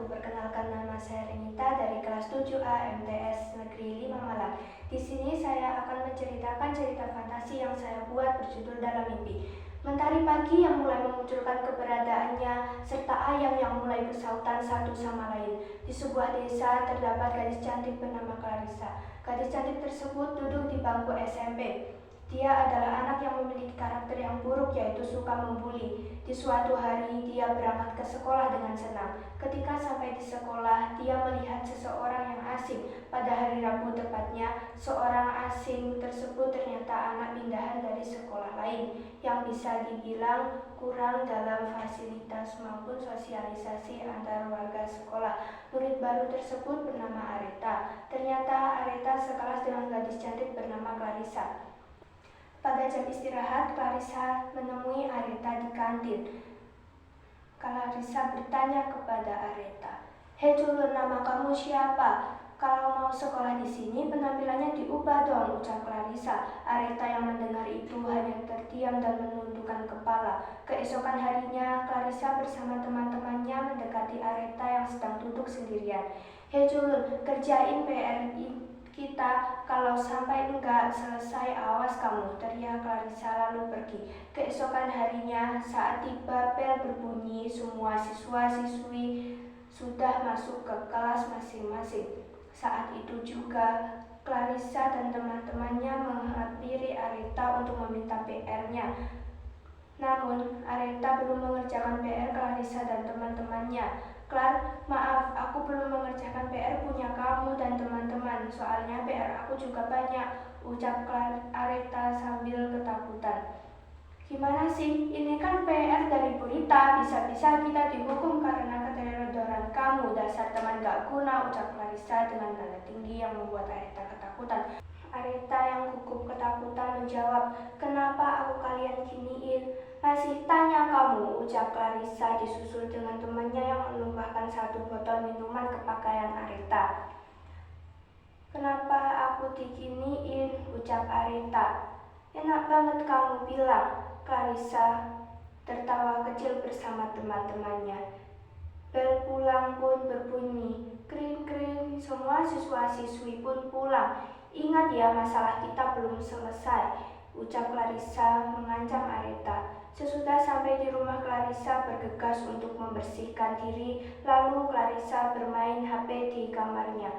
Perkenalkan, nama saya Renita dari kelas 7A MTS Negeri 5 Malang. Di sini saya akan menceritakan cerita fantasi yang saya buat berjudul Dalam Mimpi. Mentari pagi yang mulai memunculkan keberadaannya, serta ayam yang mulai bersautan satu sama lain. Di sebuah desa terdapat gadis cantik bernama Clarissa. Gadis cantik tersebut duduk di bangku SMP. Dia adalah anak yang memiliki karakter yang buruk, yaitu suka membuli. Di suatu hari, dia berangkat ke sekolah dengan senang. Ketika sampai di sekolah, dia melihat seseorang yang asing. Pada hari Rabu tepatnya, seorang asing tersebut ternyata anak pindahan dari sekolah lain, yang bisa dibilang kurang dalam fasilitas maupun sosialisasi antar warga sekolah. Murid baru tersebut bernama Areta. Ternyata Areta sekelas dengan gadis cantik bernama Clarissa. Pada jam istirahat, Clarissa menemui Areta di kantin. Clarissa bertanya kepada Areta, "Hei culun, nama kamu siapa? Kalau mau sekolah di sini, penampilannya diubah dong," ucap Clarissa. Areta yang mendengar itu hanya terdiam dan menundukkan kepala. Keesokan harinya, Clarissa bersama teman-temannya mendekati Areta yang sedang duduk sendirian. "Hei culun, kerjain PR kita, kalau sampai enggak selesai awas kamu," teriak Clarissa lalu pergi. Keesokan harinya, saat tiba bel berbunyi, semua siswa-siswi sudah masuk ke kelas masing-masing. Saat itu juga Clarissa dan teman-temannya menghampiri Areta untuk meminta PR-nya. Namun, Areta belum mengerjakan PR Clarissa dan teman-temannya. "Clar, maaf, aku belum mengerjakan PR punya kamu dan teman-teman. Soalnya PR aku juga banyak," ucap Areta sambil ketakutan. "Gimana sih? Ini kan PR dari berita. Bisa-bisa kita dihukum karena keteledoran kamu. Dasar teman gak guna," ucap Clarissa dengan nada tinggi yang membuat Areta ketakutan. Areta yang gugup ketakutan menjawab, "Kenapa aku kalian giniin? Masih tanya kamu," ucap Clarissa disusul dengan temannya yang menumpahkan satu botol minuman ke pakaian Areta. "Kenapa aku diginiin?" ucap Areta. "Enak banget kamu bilang," Clarissa tertawa kecil bersama teman-temannya. Bel pulang pun berbunyi, kring-kring, semua siswa-siswi pun pulang. "Ingat ya, masalah kita belum selesai," ucap Clarissa mengancam Areta. Sesudah sampai di rumah, Clarissa bergegas untuk membersihkan diri, lalu Clarissa bermain HP di kamarnya.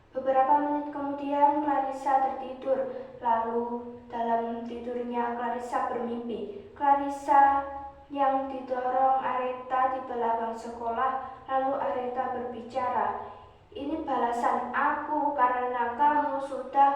Beberapa menit kemudian Clarissa tertidur, lalu dalam tidurnya Clarissa bermimpi. Clarissa yang didorong Areta di belakang sekolah, lalu Areta berbicara, "Ini balasan aku karena kamu sudah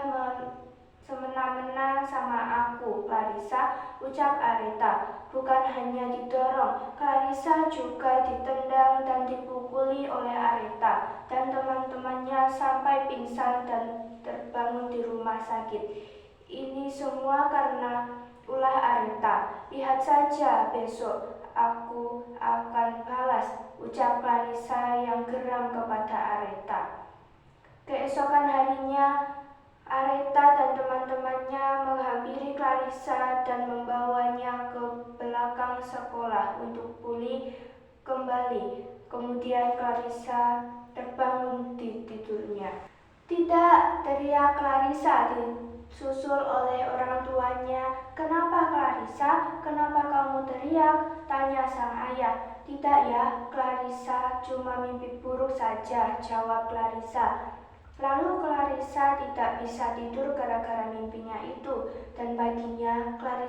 semena-mena sama aku, Clarissa," ucap Areta. Bukan hanya didorong, Clarissa juga ditendang dan dipukuli oleh Areta dan teman-temannya sampai pingsan dan terbangun di rumah sakit. Ini semua karena ulah Areta. "Lihat saja, besok aku akan balas," ucap Clarissa yang geram kepada Areta. Keesokan harinya, Areta dan teman-temannya menghampiri Clarissa dan membawanya ke belakang sekolah untuk pulih kembali. Kemudian Clarissa terbangun di tidurnya. "Tidak!" teriak Clarissa disusul oleh orang tuanya. "Kenapa Clarissa? Kenapa kamu teriak?" tanya sang ayah. "Tidak ya, Clarissa, cuma mimpi buruk saja," jawab Clarissa. Lalu Clarissa tidak bisa tidur gara-gara mimpinya itu, dan paginya Clarissa